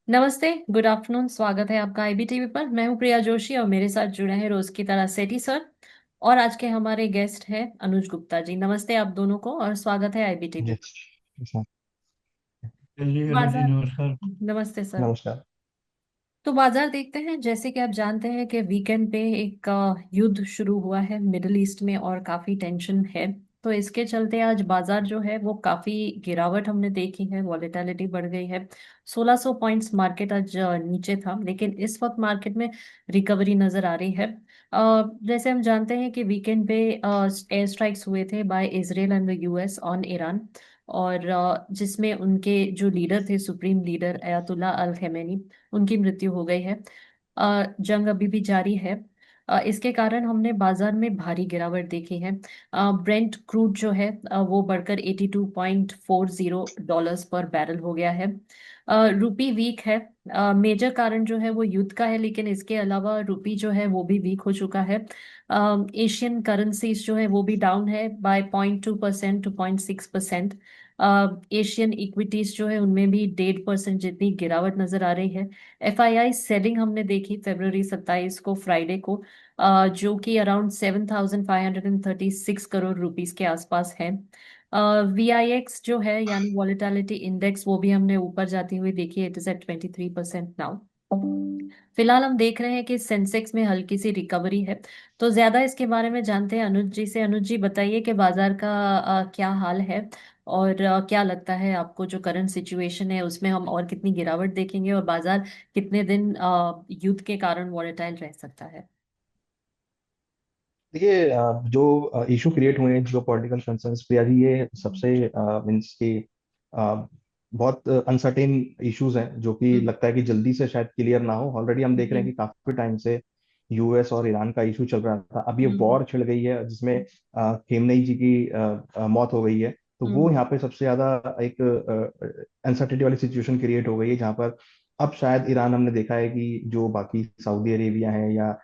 नमस्ते, good afternoon. स्वागत है आपका आईबीटीवी पर। मैं हूं प्रिया जोशी और मेरे साथ जुड़े हैं रोज की तरह सेठी सर। और आज के हमारे गेस्ट हैं अनुज गुप्ता जी। नमस्ते आप दोनों को और स्वागत है आईबीटीवी। यस। अच्छा। चलिए अनुज जी, बाजार। नमस्कार। नमस्ते सर। नमस्कार। तो बाजार देखते हैं, जैसे कि आप जानते हैं कि वीकेंड पे एक युद्ध शुरू हुआ है मिडिल ईस्ट में और काफी टेंशन है। तो इसके चलते आज बाजार जो है वो काफी गिरावट हमने देखी है, वॉलेटिलिटी बढ़ गई है। 1600 पॉइंट्स मार्केट आज नीचे था, लेकिन इस वक्त मार्केट में रिकवरी नजर आ रही है। जैसे हम जानते हैं कि वीकेंड पे एयर स्ट्राइक्स हुए थे by Israel and the US on Iran. और जिसमें उनके जो लीडर थे, supreme leader Ayatollah Al Khamenei, उनकी मृत्यु हो गई है। जंग अभी भी जारी है। इसके कारण हमने बाजार में भारी गिरावट देखी है। ब्रेंट क्रूड जो है वो बढ़कर $82.40 पर बैरल हो गया है। रुपी वीक है। मेजर कारण जो है वो युद्ध का है, लेकिन इसके अलावा रुपी जो है वो भी वीक हो चुका है। एशियन करेंसीज जो है वो भी डाउन है बाय 0.2% टू 0.6%। एशियन इक्विटीज जो है उनमें भी 1.5% जितनी गिरावट नजर आ रही है। एफआईआई सेलिंग हमने देखी फरवरी 27 को, फ्राइडे को, जो कि अराउंड 7,536 करोड़ रुपीस के आसपास है। वीआईएक्स जो है यानी वॉलेटिलिटी इंडेक्स, वो भी हमने ऊपर जाती हुई देखी है। It is at 23% now. फिलहाल हम देख रहे हैं कि सेंसेक्स में हल्की सी रिकवरी है। तो ज्यादा इसके बारे में जानते हैं अनुज जी से। अनुज जी बताइए कि बाजार का क्या हाल है और क्या लगता है आपको, जो करंट सिचुएशन है उसमें हम और कितनी गिरावट देखेंगे और बाजार कितने दिन युद्ध के कारण वॉलेटाइल रह सकता है। देखिए, जो इशू क्रिएट हुए हैं, जो पॉलिटिकल कंसर्न्स प्रिया जी, ये सबसे मीन्स की बहुत अनसर्टेन इश्यूज हैं, जो कि हम्म। लगता है कि जल्दी से शायद क्लियर ना हो। ऑलरेडी हम देख रहे जी। हैं कि काफी टाइम से यूएस और ईरान का इशू चल रहा था। अब ये हम्म। वॉर छिड़ गई है, जिसमें खेमनेई जी की मौत हो गई है। तो वो हम्म। यहाँ पे सबसे ज्यादा एक अनसर्टेनिटी वाली सिचुएशन क्रिएट हो गई है, जहाँ पर अब शायद ईरान, हमने देखा है कि जो बाकी सऊदी अरेबिया है या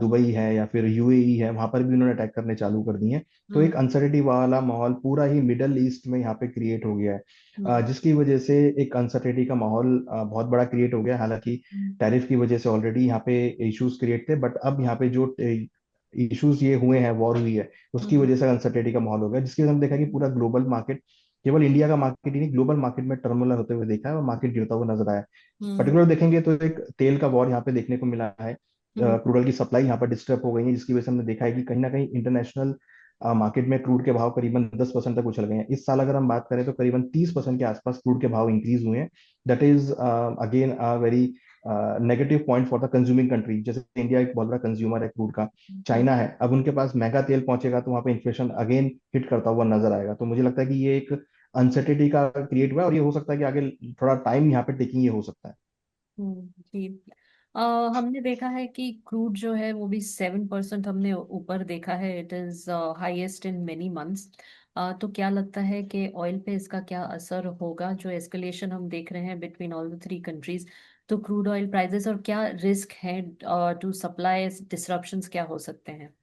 दुबई है या फिर यूएई है, वहां पर भी उन्होंने अटैक करने चालू कर दिए हैं। तो एक हम्म। अनसर्टिनिटी वाला माहौल पूरा ही मिडल ईस्ट में यहाँ पे क्रिएट हो गया है, हम्म। जिसकी वजह से एक अनसर्टिनिटी का माहौल बहुत बड़ा क्रिएट हो गया है। हालांकि हम्म। टैरिफ की वजह से ऑलरेडी यहाँ पे इश्यूज क्रिएट थे, बट अब यहाँ पे जो इश्यूज ये हुए हैं, वॉर हुई है, उसकी हम्म। वजह से अनसर्टिनिटी का माहौल हो गया, जिसकी वजह से हम देखा कि पूरा ग्लोबल मार्केट, केवल इंडिया का मार्केट ही नहीं, ग्लोबल मार्केट में टर्मोलर होते हुए देखा है और मार्केट गिरता हुआ नजर आया। हम्म। पर्टिकुलर देखेंगे तो एक तेल का वॉर यहाँ पे देखने को मिला है। हम्म। क्रूड ऑयल की सप्लाई यहाँ पर डिस्टर्ब हो गई है, जिसकी वजह से हमने देखा है कि कहीं ना कहीं इंटरनेशनल मार्केट में क्रूड के भाव करीबन 10% तक उछल गए हैं। इस साल अगर हम बात करें तो करीबन 30% के आसपास क्रूड के भाव इंक्रीज हुए हैं। That is again a very negative point for the consuming country. जैसे इंडिया एक बहुत बड़ा कंज्यूमर है क्रूड का, हम्म। चाइना है, अब उनके पास महंगा तेल पहुंचेगा तो वहां पे इन्फ्लेशन अगेन हिट करता हुआ नजर आएगा। तो मुझे लगता है कि ये एक अनसर्टेनिटी का क्रिएट हुआ है, और ये हो सकता है कि आगे थोड़ा टाइम यहाँ पे टेकिंग ये हो सकता है। जी। अ, हमने देखा है कि क्रूड जो है वो भी 7% हमने ऊपर देखा है। It is highest in many months. तो क्या लगता है कि ऑयल पे इसका क्या असर होगा, जो एस्केलेशन हम देख रहे हैं between all the three countries. तो क्रूड ऑयल प्राइसेस और क्या रिस्क है टू सप्लाई डिसरप्शंस क्या हो सकते हैं।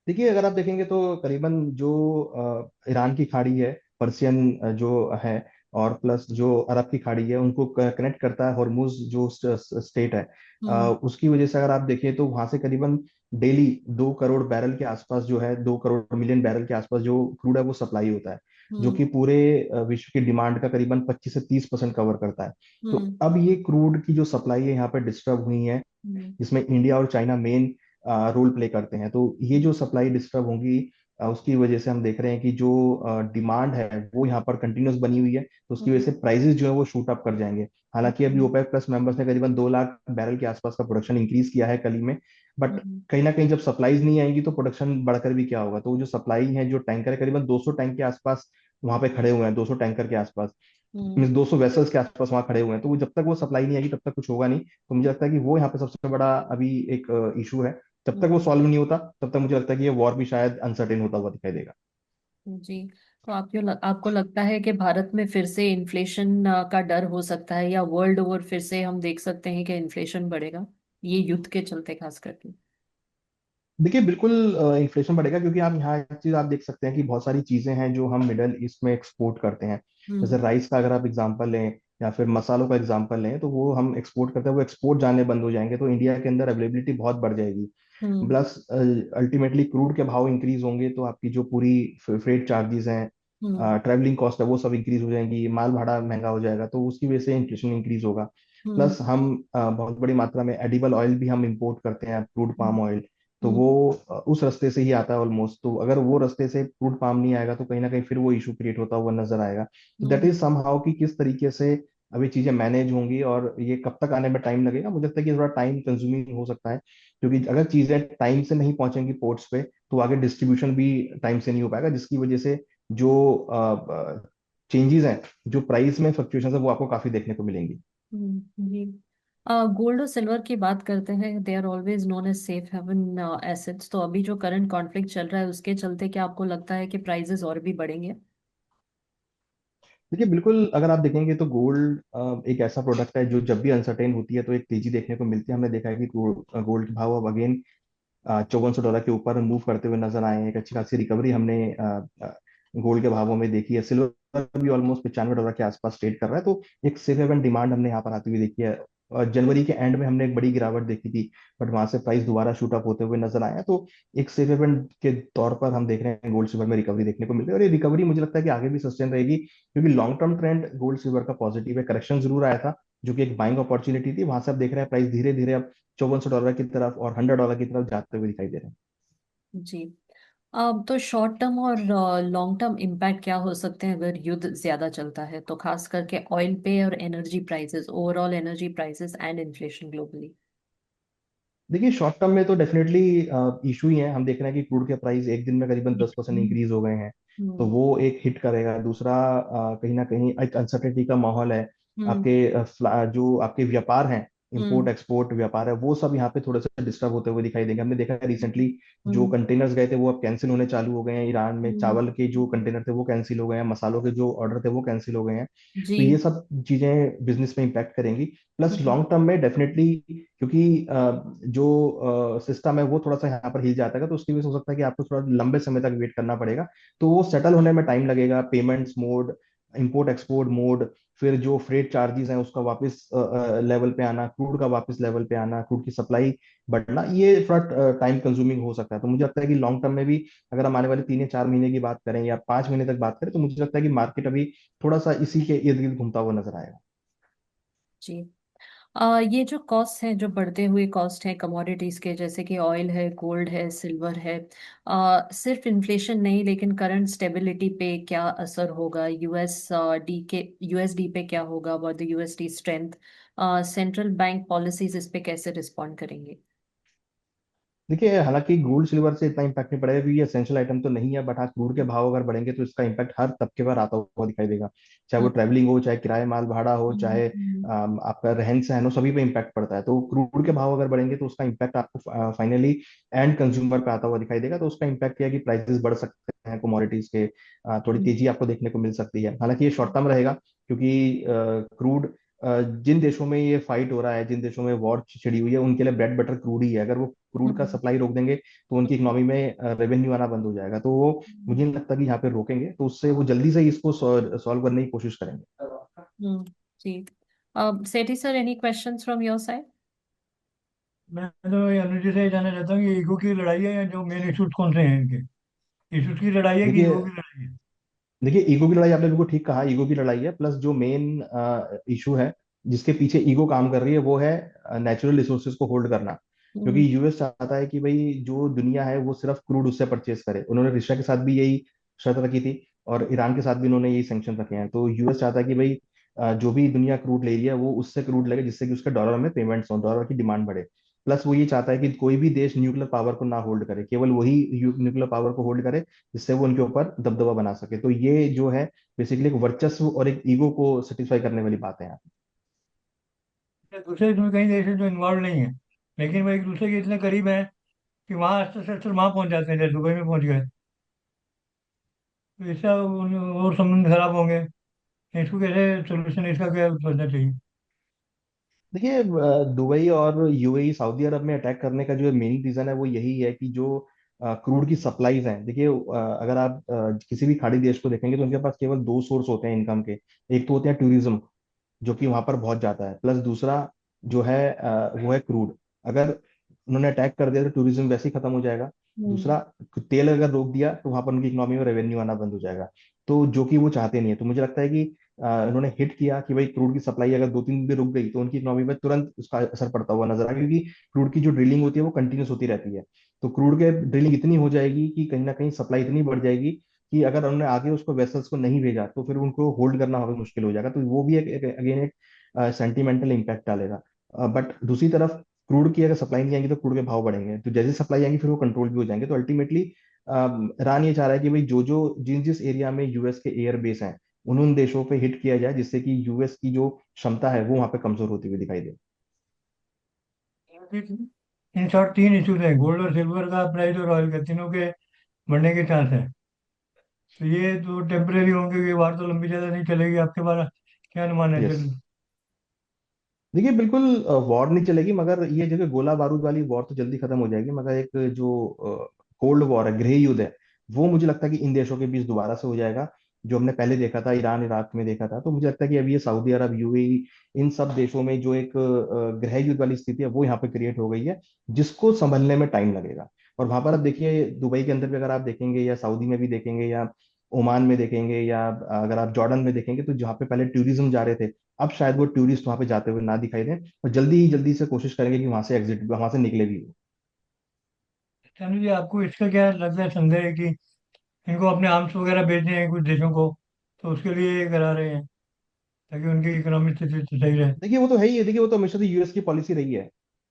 देखिए, अगर आप देखेंगे तो करीबन जो ईरान की खाड़ी है, पर्सियन जो है, और प्लस जो अरब की खाड़ी है, उनको कनेक्ट करता है हॉर्मुज जो स्टेट है। हम्म। उसकी वजह से अगर आप देखें तो वहां से करीबन डेली 2 करोड़ बैरल के आसपास जो है, 2 करोड़ मिलियन बैरल के आसपास जो क्रूड है वो सप्लाई होता है, जो हम्म। कि पूरे विश्व की डिमांड का करीबन 25 से 30% कवर करता है। तो हम्म। अब ये क्रूड की जो सप्लाई है यहाँ पर डिस्टर्ब हुई है, हम्म। जिसमें इंडिया और चाइना मेन रोल प्ले करते हैं। तो ये जो सप्लाई डिस्टर्ब होंगी, उसकी वजह से हम देख रहे हैं कि जो डिमांड है वो यहाँ पर कंटिन्यूस बनी हुई है, तो उसकी वजह हम्म। से प्राइसेस जो है वो शूट अप कर जाएंगे। हालांकि अभी हम्म। ओपेक प्लस मेंबर्स ने करीबन 2 लाख बैरल के आसपास का प्रोडक्शन इंक्रीज किया है कल ही में, बट हम्म। कहीं ना कहीं जब सप्लाईज नहीं आएंगी तो प्रोडक्शन बढ़कर भी क्या होगा। तो वो जो सप्लाई है, जो टैंकर है, करीबन 200 टैंक के आसपास वहां पे खड़े हुए हैं, 200 टैंकर के आसपास, मीन हम्म। 200 वेसल्स के आसपास वहां खड़े हुए हैं। तो वो जब तक वो सप्लाई नहीं आएगी तब तक कुछ होगा नहीं। तो मुझे लगता है कि वो यहाँ पे सबसे बड़ा अभी एक इशू है। जब तक वो हम्म। सॉल्व नहीं होता तब तक मुझे लगता है कि ये वॉर भी शायद अनसर्टेन होता हुआ दिखाई देगा। जी। तो आपको लगता है कि भारत में फिर से इन्फ्लेशन का डर हो सकता है, या वर्ल्ड ओवर फिर से हम देख सकते हैं कि इन्फ्लेशन बढ़ेगा, ये युद्ध के चलते खास करके। देखिए, बिल्कुल इन्फ्लेशन बढ़ेगा, क्योंकि आप यहाँ एक चीज आप देख सकते हैं कि बहुत सारी चीजें हैं जो हम मिडल ईस्ट में एक्सपोर्ट करते हैं। जैसे हम्म। राइस का अगर आप एग्जांपल लें, या फिर मसालों का एग्जांपल लें, तो वो हम एक्सपोर्ट करते हैं, वो एक्सपोर्ट जाने बंद हो जाएंगे, तो इंडिया के अंदर अवेलेबिलिटी बहुत बढ़ जाएगी। हम्म। प्लस अल्टीमेटली क्रूड के भाव इंक्रीज होंगे तो आपकी जो पूरी फ्रेट चार्जेस हैं, हम्म। ट्रैवलिंग कॉस्ट है, वो सब इंक्रीज हो जाएंगी, माल भाड़ा महंगा हो जाएगा, तो उसकी वजह से इन्फ्लेशन इंक्रीज होगा। हम्म। प्लस हम बहुत बड़ी मात्रा में एडिबल ऑयल भी हम इंपोर्ट करते हैं, क्रूड पाम ऑयल। तो हम्म। वो उस रास्ते से ही आता है ऑलमोस्ट, तो अगर वो रास्ते से क्रूड पाम नहीं आएगा तो कहीं ना कहीं फिर वो इशू क्रिएट होता हुआ नजर आएगा। तो दैट हम्म। इज समहाउ कि किस तरीके से अभी चीजें मैनेज होंगी और ये कब तक आने में टाइम लगेगा, मुझे लगता है कि थोड़ा टाइम कंज्यूमिंग हो सकता है, क्योंकि अगर चीजें टाइम से नहीं पहुंचेंगी पोर्ट्स पे तो आगे डिस्ट्रीब्यूशन भी टाइम से नहीं हो पाएगा, जिसकी वजह से जो चेंजेस हैं, जो प्राइस में फ्लक्चुएशन है, वो आपको काफी देखने को मिलेंगी। जी। गोल्ड और सिल्वर की बात करते हैं, they are always known as safe haven assets. तो अभी जो करंट कॉन्फ्लिक्ट चल रहा है उसके चलते क्या आपको लगता है कि प्राइसेस और भी बढ़ेंगे? देखिए बिल्कुल, अगर आप देखेंगे तो गोल्ड एक ऐसा प्रोडक्ट है जो जब भी अनसर्टेन होती है तो एक तेजी देखने को मिलती है। हमने देखा है कि गोल्ड के भाव अब अगेन $5400 के ऊपर मूव करते हुए नजर आए हैं। एक अच्छी खासी रिकवरी हमने गोल्ड के भावों में देखी है। सिल्वर भी ऑलमोस्ट $95 के आसपास ट्रेड कर रहा है, तो एक सेफ हेवन डिमांड हमने यहाँ पर आती हुई देखी है। और जनवरी के एंड में हमने एक बड़ी गिरावट देखी थी, बट वहां से प्राइस दोबारा शूट अप होते हुए नजर आया। तो एक सेफ हेवन के तौर पर हम देख रहे हैं गोल्ड सिल्वर में रिकवरी देखने को मिल रही है, और ये रिकवरी मुझे लगता है कि आगे भी सस्टेन रहेगी, क्योंकि long term trend gold silver का पॉजिटिव है। करेक्शन जरूर आया था जो कि एक बाइंग अपॉर्चुनिटी थी, वहां से अब देख रहे हैं प्राइस धीरे धीरे अब $5400 की तरफ और $100 की तरफ जाते हुए दिखाई दे रहे हैं। जी। अब तो शॉर्ट टर्म और लॉन्ग टर्म इम्पैक्ट क्या हो सकते हैं अगर युद्ध ज्यादा चलता है, तो खास करके ऑयल पे और energy prices, overall energy prices and inflation globally? देखिए शॉर्ट टर्म में तो डेफिनेटली इशू ही है। हम देख रहे हैं कि क्रूड के प्राइस एक दिन में करीबन 10% इंक्रीज हो गए हैं, तो हम्म। वो एक हिट करेगा। दूसरा कहीं ना कहीं एक अनसर्टेनिटी का माहौल है। हम्म। आपके जो आपके व्यापार हैं, इंपोर्ट हम्म। एक्सपोर्ट व्यापार है, वो सब यहाँ पे थोड़े से डिस्टर्ब होते हुए दिखाई देंगे। हमने देखा है रिसेंटली जो हम्म। कंटेनर्स गए थे वो अब कैंसिल होने चालू हो गए हैं। ईरान में हम्म। चावल के जो कंटेनर थे वो कैंसिल हो गए हैं, मसालों के जो ऑर्डर थे वो कैंसिल हो गए हैं। जी। तो ये सब चीजें बिजनेस में इम्पैक्ट करेंगी। प्लस हम्म। लॉन्ग टर्म में डेफिनेटली, क्योंकि जो सिस्टम है वो थोड़ा सा यहाँ पर हिल जाता है, तो उसकी वजह से हो सकता है कि आपको थोड़ा लंबे समय तक वेट करना पड़ेगा। तो वो सेटल होने में टाइम लगेगा। Payments mode, import export mode, फिर जो फ्रेट चार्जेस हैं उसका वापस लेवल पे आना, क्रूड का वापस लेवल पे आना, क्रूड की सप्लाई बढ़ना, ये थोड़ा टाइम कंज्यूमिंग हो सकता है। तो मुझे लगता है कि लॉन्ग टर्म में भी अगर हम आने वाले 3 या 4 महीने की बात करें या 5 महीने तक बात करें, तो मुझे लगता है कि मार्केट अभी थोड़ा सा इसी के इर्द गिर्द घूमता हुआ नजर आएगा। जी। ये जो कॉस्ट हैं, जो बढ़ते हुए कॉस्ट हैं कमोडिटीज के, जैसे कि ऑयल है, गोल्ड है, सिल्वर है, सिर्फ इन्फ्लेशन नहीं लेकिन करंट स्टेबिलिटी पे क्या असर होगा? यूएसडी पे क्या होगा? About the USD strength, central bank policies इस पे कैसे रिस्पॉन्ड करेंगे? देखिए हालांकि गोल्ड सिल्वर से इतना इम्पैक्ट नहीं पड़ेगा क्योंकि ये एसेंशियल आइटम तो नहीं है, बट हाँ क्रूड के भाव अगर बढ़ेंगे तो इसका इम्पैक्ट हर तबके पर आता हुआ दिखाई देगा। चाहे वो हम्म। ट्रैवलिंग हो, चाहे किराए माल भाड़ा हो, हम्म। चाहे आपका रहन सहन हो, सभी पे इम्पैक्ट पड़ता है। तो क्रूड के भाव अगर बढ़ेंगे तो उसका इम्पैक्ट आपको फाइनली एंड कंज्यूमर पे आता हुआ दिखाई देगा। तो उसका इम्पैक्ट यह है कि प्राइसेस बढ़ सकते हैं कमोडिटीज के, थोड़ी हम्म। तेजी आपको देखने को मिल सकती है। हालांकि ये शॉर्ट टर्म रहेगा, क्योंकि क्रूड जिन देशों में ये फाइट हो रहा है, जिन देशों में वॉर छिड़ी हुई है, उनके लिए ब्रेड बटर क्रूड ही है। अगर वो क्रूड का हम्म। सप्लाई रोक देंगे तो उनकी इकोनॉमी में रेवेन्यू आना बंद हो जाएगा। तो वो मुझे नहीं लगता कि यहाँ पे रोकेंगे, तो उससे वो जल्दी से इसको सॉल्व करने की कोशिश करेंगे। हम्म। जी। Sethi sir, any questions from your side? मैं तो ये अनुजी से ये जानना चाहता हूँ कि ईगो की लड़ाई है या जो मेन इशूज कौन से हैं इनके? इशूज की लड़ाई है कि देखिए ईगो की लड़ाई है? देखिए ईगो की लड़ाई आपने बिल्कुल ठीक कहा, ईगो की लड़ाई है। प्लस जो मेन इशू है जिसके पीछे ईगो काम कर रही है वो है नेचुरल रिसोर्सेज को होल्ड करना। क्योंकि हम्म। यूएस चाहता है कि भाई जो दुनिया है वो सिर्फ क्रूड उससे परचेज करे। उन्होंने रशिया के साथ भी यही शर्त रखी थी, और ईरान के साथ भी उन्होंने यही सैंक्शन रखे हैं। तो यूएस चाहता है कि भाई जो भी दुनिया क्रूड ले रही है वो उससे क्रूड लेगा, जिससे कि उसके डॉलर में पेमेंट्स हो, डॉलर की डिमांड बढ़े। प्लस वो ये चाहता है कि कोई भी देश न्यूक्लियर पावर को ना होल्ड करे, केवल वही न्यूक्लियर पावर को होल्ड करे जिससे वो उनके ऊपर दबदबा बना सके। तो ये जो है बेसिकली एक वर्चस्व और एक ईगो को सेटिस्फाई करने वाली बात है यहाँ पे। या दूसरे इसमें कई देश हैं जो इन्वॉल्व नहीं है, लेकिन वो एक दूसरे के इतने करीब हैं कि वहाँ अस्त्र शस्त्र वहाँ पहुँच जाते हैं, जैसे दुबई में पहुँच गए। तो इससे और संबंध खराब होंगे। इसको कैसे सोल्यूशन, इसका क्या सोचना चाहिए? देखिए दुबई और यूएई, सऊदी अरब में अटैक करने का जो मेन रीजन है वो यही है कि जो क्रूड की सप्लाईज हैं। देखिए अगर आप किसी भी खाड़ी देश को देखेंगे तो उनके पास केवल दो सोर्स होते हैं इनकम के। एक तो होते हैं टूरिज्म, जो कि वहां पर बहुत जाता है। प्लस दूसरा जो है वो है क्रूड। अगर उन्होंने अटैक कर दिया तो टूरिज्म वैसे ही खत्म हो जाएगा। हम्म। दूसरा, तेल अगर रोक दिया तो वहां पर उनकी इकोनॉमी में रेवेन्यू आना बंद हो जाएगा, तो जो कि वो चाहते नहीं है। तो मुझे लगता है कि उन्होंने हिट किया कि भाई क्रूड की सप्लाई अगर 2-3 दिन भी रुक गई तो उनकी इकोनॉमी पर तुरंत उसका असर पड़ता हुआ नजर आएगा, क्योंकि क्रूड की जो ड्रिलिंग होती है वो कंटिन्यूस होती रहती है। तो क्रूड के ड्रिलिंग इतनी हो जाएगी कि कहीं ना कहीं सप्लाई इतनी बढ़ जाएगी कि अगर उन्होंने आगे उसको वेसल्स को नहीं भेजा तो फिर उनको होल्ड करना वहाँ पे मुश्किल हो जाएगा। तो वो भी एक अगेन एक सेंटिमेंटल इम्पैक्ट डालेगा। बट दूसरी तरफ क्रूड की अगर सप्लाई नहीं आएंगी तो क्रूड के भाव बढ़ेंगे, तो जैसे सप्लाई आएंगी फिर वो कंट्रोल भी हो जाएंगे। तो अल्टीमेटली ईरान ये चाह रहा है कि भाई जो जो जिस जिस एरिया में यूएस के एयर बेस हैं उन देशों पे हिट किया जाए, जिससे कि यूएस की जो क्षमता है वो वहां पे कमजोर होती हुई दिखाई दे। इन शॉर्ट तीन इश्यूज हैं, गोल्ड और सिल्वर का प्राइस और ऑयल का, तीनों के बढ़ने के चांस है। तो ये तो टेम्परेरी होंगे, ये वार तो लंबी ज़्यादा नहीं चलेगी। आपके बारे क्या अनुमान है यस। चल? देखिए बिल्कुल वॉर नहीं चलेगी, मगर ये जगह गोला बारूद वाली वॉर तो जल्दी खत्म हो जाएगी, मगर एक जो कोल्ड वॉर है, गृह युद्ध है, वो मुझे लगता है कि इन देशों के बीच दोबारा से हो जाएगा। जो हमने पहले देखा था ईरान इराक में देखा था, तो मुझे लगता है कि अभी ये सऊदी अरब यूएई इन सब देशों में जो एक गृह युद्ध वाली स्थिति है वो यहाँ पे क्रिएट हो गई है, जिसको संभलने में टाइम लगेगा। और वहां पर आप देखिए दुबई के अंदर भी अगर आप देखेंगे या सऊदी में भी देखेंगे या ओमान में देखेंगे या अगर आप जॉर्डन में देखेंगे, तो जहाँ पे पहले टूरिज्म जा रहे थे अब शायद वो टूरिस्ट वहां पे जाते हुए ना दिखाई दें, और जल्दी ही जल्दी से कोशिश करेंगे कि वहां से निकले भी। चलो जी, आपको इसका क्या लगता है, संदेह है कि इनको अपने आर्म्स वगैरह बेचने हैं कुछ देशों को, तो उसके लिए ये करा रहे हैं ताकि उनकी इकोनॉमिक स्थिति तो सही रहे? देखिए वो तो है ही है, देखिए वो तो हमेशा से यूएस की पॉलिसी रही है।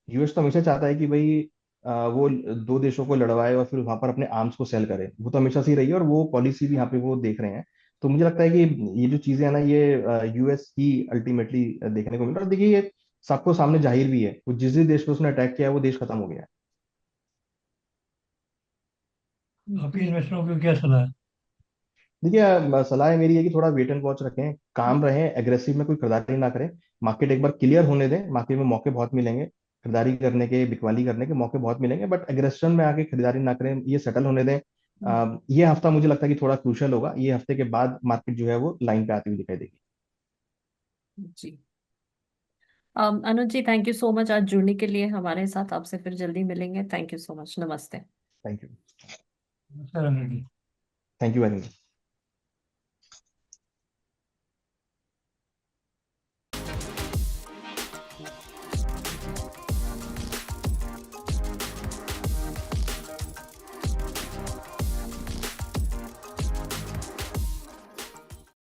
यूएस तो हमेशा चाहता है कि भाई वो दो देशों को लड़वाए और फिर वहां पर अपने आर्म्स को सेल करे, वो तो हमेशा से ही रही है और वो पॉलिसी भी यहाँ पे वो देख रहे हैं। तो मुझे लगता है कि ये जो चीजें है ना ये यूएस ही अल्टीमेटली देखने को मिल रहा है। और देखिए ये सबको सामने जाहिर भी है, वो जिस जिस देश पे उसने अटैक किया है वो देश खत्म हो गया है। आपकी जी। इन्वेस्टरों को क्या सलाह है? देखिए सलाह मेरी है कि थोड़ा वेट एंड वॉच रखें, काम रहें, एग्रेसिव में कोई खरीदारी ना करें। मार्केट एक बार क्लियर होने दें, मार्केट में मौके बहुत मिलेंगे खरीदारी करने के, बिकवाली करने के मौके बहुत मिलेंगे, बट एग्रेशन में आके खरीदारी ना करें, ये सेटल होने दें। ये हफ्ता मुझे लगता है कि थोड़ा क्रूशल होगा, ये हफ्ते के बाद मार्केट जो है वो लाइन पे आती हुई दिखाई देगी। जी। अनुज जी, थैंक यू सो मच आज जुड़ने के लिए हमारे साथ। आपसे फिर जल्दी मिलेंगे। Thank you so much. नमस्ते। Thank you. Sir, thank you very much.